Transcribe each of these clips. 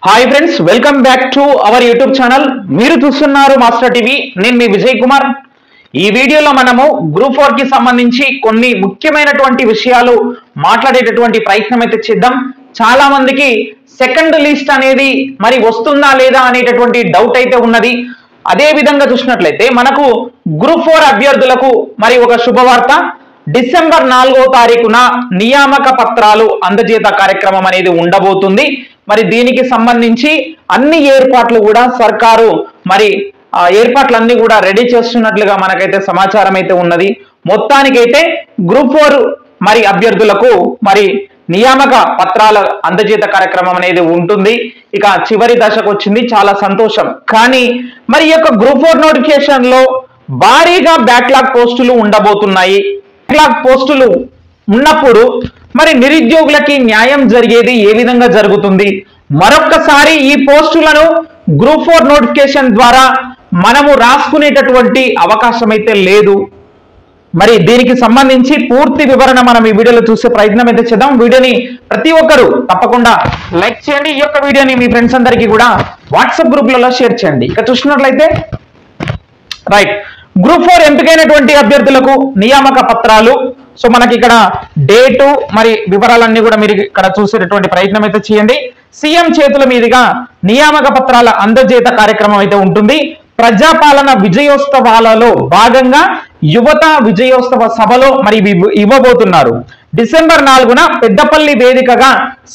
Hi friends, welcome back to our YouTube channel. మీరు చూస్తున్నారు master TV. నేను మీ విజయ్ కుమార్. ఈ వీడియోలో మనము గ్రూప్ 4 కి సంబంధించి కొన్ని ముఖ్యమైనటువంటి విషయాలు మాట్లాడేటటువంటి ప్రయత్నం అయితే చేద్దాం. చాలా మందికి సెకండ్ లిస్ట్ అనేది మరి వస్తుందా లేదా అనేటటువంటి డౌట్ అయితే ఉన్నది. అదే విధంగా చూసినట్లయితే మనకు గ్రూప్ 4 అభ్యర్థులకు మరి ఒక శుభవార్త. డిసెంబర్ 4వ తారీఖున నియామక పత్రాలు అందజేత కార్యక్రమం అనేది ఉండబోతుంది. మరి దీనికి సంబంధించి అన్ని ఏర్పాట్లు కూడా సర్కారు మరి ఏర్పాట్లన్నీ కూడా రెడీ చేస్తున్నట్లుగా మనకైతే సమాచారం అయితే ఉన్నది. మొత్తానికైతే గ్రూప్ 4 మరి అభ్యర్థులకు మరి నియామక పత్రాల అందజేత కార్యక్రమం అనేది ఉంటుంది. ఇక చివరి దశకు వచ్చింది, చాలా సంతోషం. కానీ మరి ఈ యొక్క గ్రూప్ 4 నోటిఫికేషన్ లో భారీగా బ్యాక్లాగ్ పోస్టులు ఉండబోతున్నాయి. బ్యాక్లాగ్ పోస్టులు ఉన్నప్పుడు మరి నిరుద్యోగులకి న్యాయం జరిగేది ఏ విధంగా జరుగుతుంది? మరొక్కసారి ఈ పోస్టులను గ్రూప్ 4 నోటిఫికేషన్ ద్వారా మనము రాసుకునేటటువంటి అవకాశం అయితే లేదు. మరి దీనికి సంబంధించి పూర్తి వివరణ మనం ఈ వీడియోలో చూసే ప్రయత్నం అయితే చేద్దాం. వీడియోని ప్రతి ఒక్కరు తప్పకుండా లైక్ చేయండి. ఈ యొక్క వీడియోని మీ ఫ్రెండ్స్ అందరికీ కూడా వాట్సాప్ గ్రూప్లలో షేర్ చేయండి. ఇక చూసినట్లయితే రైట్, గ్రూప్ 4 ఎంపికైనటువంటి అభ్యర్థులకు నియామక పత్రాలు. సో మనకి ఇక్కడ డేటు మరి వివరాలన్నీ కూడా మీరు ఇక్కడ చూసేటటువంటి ప్రయత్నం అయితే చేయండి. సీఎం చేతుల మీదుగా నియామక పత్రాల అందజేత కార్యక్రమం అయితే ఉంటుంది. ప్రజాపాలన విజయోత్సవాలలో భాగంగా యువత విజయోత్సవ సభలో మరి ఇవ్వబోతున్నారు. డిసెంబర్ 4న పెద్దపల్లి వేదికగా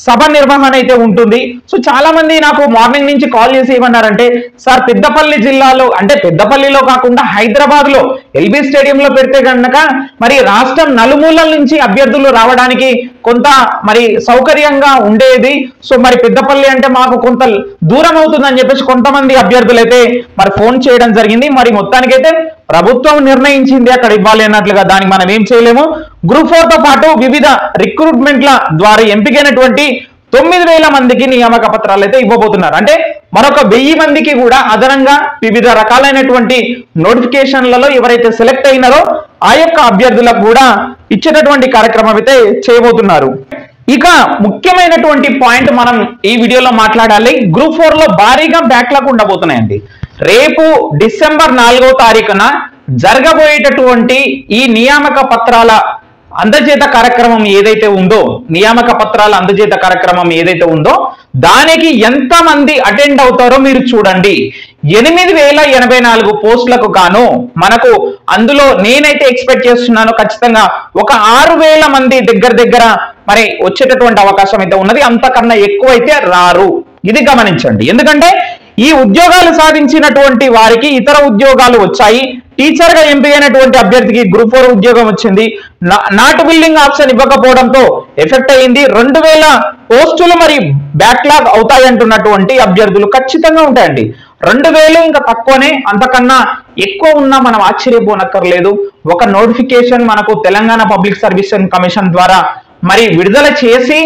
సభ నిర్వహణ అయితే ఉంటుంది. సో చాలా మంది నాకు మార్నింగ్ నుంచి కాల్ చేసి ఏమన్నారంటే, సార్ పెద్దపల్లి జిల్లాలో అంటే పెద్దపల్లిలో కాకుండా హైదరాబాద్ లో ఎల్బీ స్టేడియంలో పెడితే కనుక మరి రాష్ట్రం నలుమూలల నుంచి అభ్యర్థులు రావడానికి కొంత మరి సౌకర్యంగా ఉండేది. సో మరి పెద్దపల్లి అంటే మాకు కొంత దూరం అవుతుందని చెప్పేసి కొంతమంది అభ్యర్థులు అయితే మరి ఫోన్ చేయడం జరిగింది. మరి మొత్తానికైతే ప్రభుత్వం నిర్ణయించింది అక్కడ ఇవ్వాలి అన్నట్లుగా, దానికి మనం ఏం చేయలేము. గ్రూప్ 4 తో పాటు వివిధ రిక్రూట్మెంట్ల ద్వారా ఎంపికైనటువంటి 9,000 మందికి నియామక పత్రాలు అయితే ఇవ్వబోతున్నారు. అంటే మరొక 1000 మందికి కూడా అదనంగా వివిధ రకాలైనటువంటి నోటిఫికేషన్లలో ఎవరైతే సెలెక్ట్ అయినారో ఆ యొక్క అభ్యర్థులకు కూడా ఇచ్చేటటువంటి కార్యక్రమం అయితే చేయబోతున్నారు. ఇక ముఖ్యమైనటువంటి పాయింట్ మనం ఈ వీడియోలో మాట్లాడాలి. గ్రూప్ 4 లో భారీగా బ్యాక్లాగ్ ఉండబోతున్నాయండి. రేపు డిసెంబర్ 4వ తారీఖున జరగబోయేటటువంటి ఈ నియామక పత్రాల అందజేత కార్యక్రమం ఏదైతే ఉందో, నియామక పత్రాల అందజేత కార్యక్రమం ఏదైతే ఉందో దానికి ఎంత మంది అటెండ్ అవుతారో మీరు చూడండి. 8,084 పోస్టులకు గాను మనకు అందులో నేనైతే ఎక్స్పెక్ట్ చేస్తున్నాను ఖచ్చితంగా ఒక 6,000 మంది దగ్గర మరి వచ్చేటటువంటి అవకాశం అయితే ఉన్నది. అంతకన్నా ఎక్కువ అయితే రారు, ఇది గమనించండి. ఎందుకంటే ఈ ఉద్యోగాలు సాధించినటువంటి వారికి ఇతర ఉద్యోగాలు వచ్చాయి. టీచర్ గా ఎంపికైనటువంటి అభ్యర్థికి గ్రూప్ 4 ఉద్యోగం వచ్చింది. నాట్ బిల్డింగ్ ఆప్షన్ ఇవ్వకపోవడంతో ఎఫెక్ట్ అయింది. 2,000 పోస్టులు మరి బ్యాక్లాగ్ అవుతాయి అంటున్నటువంటి అభ్యర్థులు ఖచ్చితంగా ఉంటాయండి. 2,000 ఇంకా తక్కువనే, అంతకన్నా ఎక్కువ ఉన్నా మనం ఆశ్చర్యపోనక్కర్లేదు. ఒక నోటిఫికేషన్ మనకు తెలంగాణ పబ్లిక్ సర్వీస్ కమిషన్ ద్వారా మరి విడుదల చేసి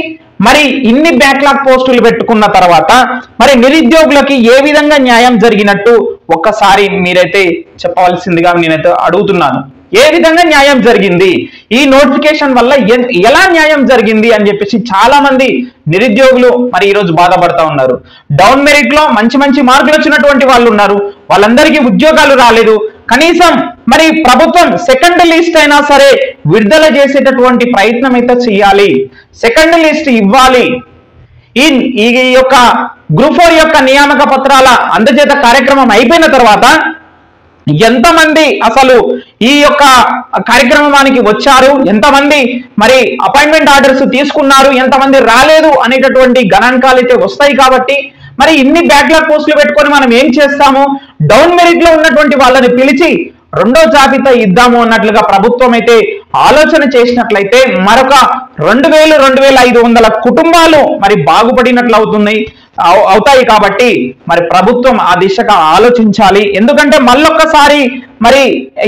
మరి ఇన్ని బ్యాక్లాగ్ పోస్టులు పెట్టుకున్న తర్వాత మరి నిరుద్యోగులకి ఏ విధంగా న్యాయం జరిగినట్టు ఒక్కసారి మీరైతే చెప్పవలసిందిగా నేనైతే అడుగుతున్నాను. ఏ విధంగా న్యాయం జరిగింది, ఈ నోటిఫికేషన్ వల్ల ఎలా న్యాయం జరిగింది అని చెప్పేసి చాలా మంది నిరుద్యోగులు మరి ఈరోజు బాధపడతా ఉన్నారు. డౌన్ మెరిట్ లో మంచి మార్కులు వచ్చినటువంటి వాళ్ళు ఉన్నారు, వాళ్ళందరికీ ఉద్యోగాలు రాలేదు. కనీసం మరి ప్రభుత్వం సెకండ్ లిస్ట్ అయినా సరే విడుదల చేసేటటువంటి ప్రయత్నం అయితే చేయాలి. సెకండ్ లిస్ట్ ఇవ్వాలి. ఈ యొక్క గ్రూప్ 4 యొక్క నియామక పత్రాల అందజేత కార్యక్రమం అయిపోయిన తర్వాత ఎంతమంది అసలు ఈ యొక్క కార్యక్రమానికి వచ్చారు, ఎంతమంది మరి అపాయింట్మెంట్ ఆర్డర్స్ తీసుకున్నారు, ఎంతమంది రాలేదు అనేటటువంటి గణాంకాలు అయితే వస్తాయి. కాబట్టి మరి ఇన్ని బ్యాక్లాగ్ పోస్టులు పెట్టుకొని మనం ఏం చేస్తాము? డౌన్ మెరిట్ లో ఉన్నటువంటి వాళ్ళని పిలిచి రెండో జాబితా ఇద్దాము అన్నట్లుగా ప్రభుత్వం అయితే ఆలోచన చేసినట్లయితే మరొక 2,000-2,500 కుటుంబాలు మరి బాగుపడినట్లు అవుతాయి. కాబట్టి మరి ప్రభుత్వం ఆ దిశగా ఆలోచించాలి. ఎందుకంటే మళ్ళొక్కసారి మరి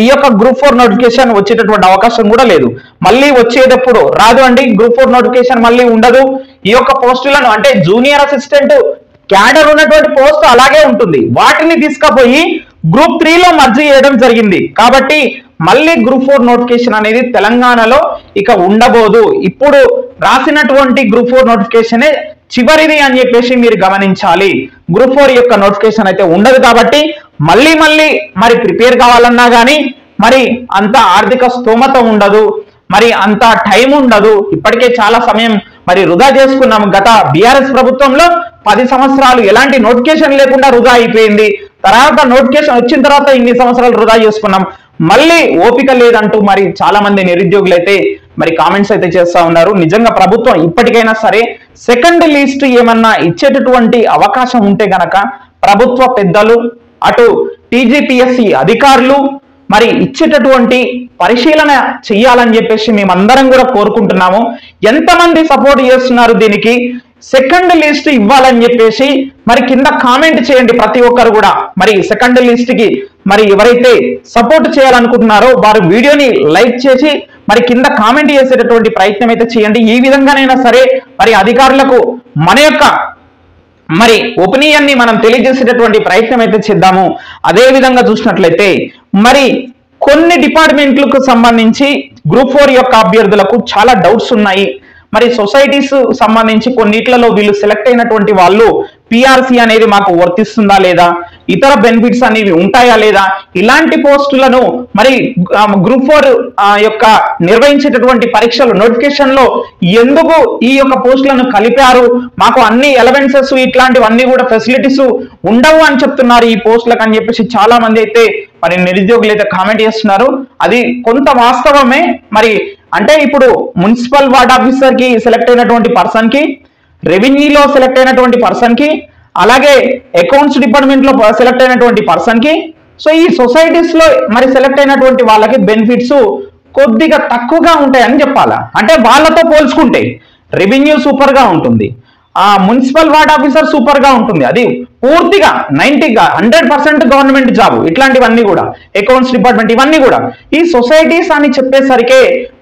ఈ యొక్క గ్రూప్ 4 నోటిఫికేషన్ వచ్చేటటువంటి అవకాశం కూడా లేదు. మళ్ళీ వచ్చేటప్పుడు రాదు అండి, గ్రూప్ 4 నోటిఫికేషన్ మళ్ళీ ఉండదు. ఈ యొక్క పోస్టులను అంటే జూనియర్ అసిస్టెంట్ క్యాడర్ ఉన్నటువంటి పోస్ట్ అలాగే ఉంటుంది, వాటిని తీసుకుపోయి గ్రూప్ 3 లో మర్జ్ చేయడం జరిగింది. కాబట్టి మళ్ళీ గ్రూప్ 4 నోటిఫికేషన్ అనేది తెలంగాణలో ఇక ఉండబోదు. ఇప్పుడు రాసినటువంటి గ్రూప్ 4 నోటిఫికేషన్ చివరిది అని చెప్పేసి మీరు గమనించాలి. గ్రూప్ 4 యొక్క నోటిఫికేషన్ అయితే ఉండదు కాబట్టి మళ్ళీ మరి ప్రిపేర్ కావాలన్నా కానీ మరి అంత ఆర్థిక స్తోమత ఉండదు, మరి అంత టైం ఉండదు. ఇప్పటికే చాలా సమయం మరి వృధా చేసుకున్నాం. గత బీఆర్ఎస్ ప్రభుత్వంలో 10 సంవత్సరాలు ఎలాంటి నోటిఫికేషన్ లేకుండా వృధా అయిపోయింది. తర్వాత నోటిఫికేషన్ వచ్చిన తర్వాత ఇన్ని సంవత్సరాలు వృధా చేసుకున్నాం. మళ్ళీ ఓపిక లేదంటూ మరి చాలా మంది నిరుద్యోగులు అయితే మరి కామెంట్స్ అయితే చేస్తా ఉన్నారు. నిజంగా ప్రభుత్వం ఇప్పటికైనా సరే సెకండ్ లిస్ట్ ఏమన్నా ఇచ్చేటటువంటి అవకాశం ఉంటే గనక ప్రభుత్వ పెద్దలు అటు టీజీపీఎస్సీ అధికారులు మరి ఇచ్చేటటువంటి పరిశీలన చెయ్యాలని చెప్పేసి మేమందరం కూడా కోరుకుంటున్నాము. ఎంతమంది సపోర్ట్ చేస్తున్నారు దీనికి? సెకండ్ లిస్ట్ ఇవ్వాలని చెప్పేసి మరి కింద కామెంట్ చేయండి ప్రతి ఒక్కరు కూడా. మరి సెకండ్ లిస్ట్ కి మరి ఎవరైతే సపోర్ట్ చేయాలనుకుంటున్నారో వారు వీడియోని లైక్ చేసి మరి కింద కామెంట్ చేసేటటువంటి ప్రయత్నం అయితే చేయండి. ఈ విధంగానైనా సరే మరి అధికారులకు మన యొక్క మరి ఒపీనియన్ ని మనం తెలియజేసేటటువంటి ప్రయత్నం అయితే చేద్దాము. అదే విధంగా చూసినట్లయితే మరి కొన్ని డిపార్ట్మెంట్లకు సంబంధించి గ్రూప్ 4 యొక్క అభ్యర్థులకు చాలా డౌట్స్ ఉన్నాయి. మరి సొసైటీస్ సంబంధించి కొన్నిట్లలో వీళ్ళు సెలెక్ట్ అయినటువంటి వాళ్ళు పిఆర్సీ అనేది మాకు వర్తిస్తుందా లేదా, ఇతర బెనిఫిట్స్ అనేవి ఉంటాయా లేదా, ఇలాంటి పోస్టులను మరి గ్రూప్ 4 యొక్క నిర్వహించేటటువంటి పరీక్షలు నోటిఫికేషన్ లో ఎందుకు ఈ యొక్క పోస్టులను కలిపారు, మాకు అన్ని ఎలవెన్సెస్ ఇట్లాంటివన్నీ కూడా ఫెసిలిటీస్ ఉండవు అని చెప్తున్నారు ఈ పోస్టులకు అని చెప్పేసి చాలా మంది అయితే మరి నిరుద్యోగులు అయితే కామెంట్ చేస్తున్నారు. అది కొంత వాస్తవమే. మరి అంటే ఇప్పుడు మున్సిపల్ వార్డ్ ఆఫీసర్ కి సెలెక్ట్ అయినటువంటి పర్సన్ కి, రెవెన్యూలో సెలెక్ట్ అయినటువంటి పర్సన్ కి, అలాగే అకౌంట్స్ డిపార్ట్మెంట్ లో సెలెక్ట్ అయినటువంటి పర్సన్ కి, సో ఈ సొసైటీస్ లో మరి సెలెక్ట్ అయినటువంటి వాళ్ళకి బెనిఫిట్స్ కొద్దిగా తక్కువగా ఉంటాయని చెప్పాలా. అంటే వాళ్ళతో పోల్చుకుంటే రెవెన్యూ సూపర్ గా ఉంటుంది, మున్సిపల్ వార్డ్ ఆఫీసర్ సూపర్ గా ఉంటుంది, అది పూర్తిగా 100% గవర్నమెంట్ జాబ్. ఇట్లాంటివన్నీ కూడా అకౌంట్స్ డిపార్ట్మెంట్ ఇవన్నీ కూడా ఈ సొసైటీస్ అని చెప్పేసరికి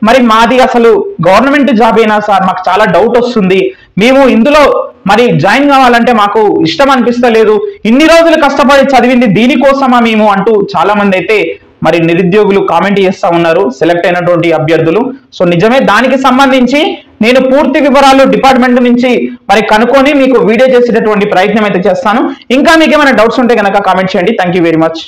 మరి మాది అసలు గవర్నమెంట్ జాబ్ అయినా సార్ మాకు చాలా డౌట్ వస్తుంది, మేము ఇందులో మరి జాయిన్ కావాలంటే మాకు ఇష్టం అనిపిస్తలేదు, ఇన్ని రోజులు కష్టపడి చదివింది దీనికోసమా మేము అంటూ చాలా మంది అయితే మరి నిరుద్యోగులు కామెంట్ చేస్తా ఉన్నారు సెలెక్ట్ అయినటువంటి అభ్యర్థులు. సో నిజమే, దానికి సంబంధించి నేను పూర్తి వివరాలు డిపార్ట్మెంట్ నుంచి మరి కనుక్కొని మీకు వీడియో చేసేటటువంటి ప్రయత్నం అయితే చేస్తాను. ఇంకా మీకు ఏమైనా డౌట్స్ ఉంటే కనుక కామెంట్ చేయండి. Thank you very much.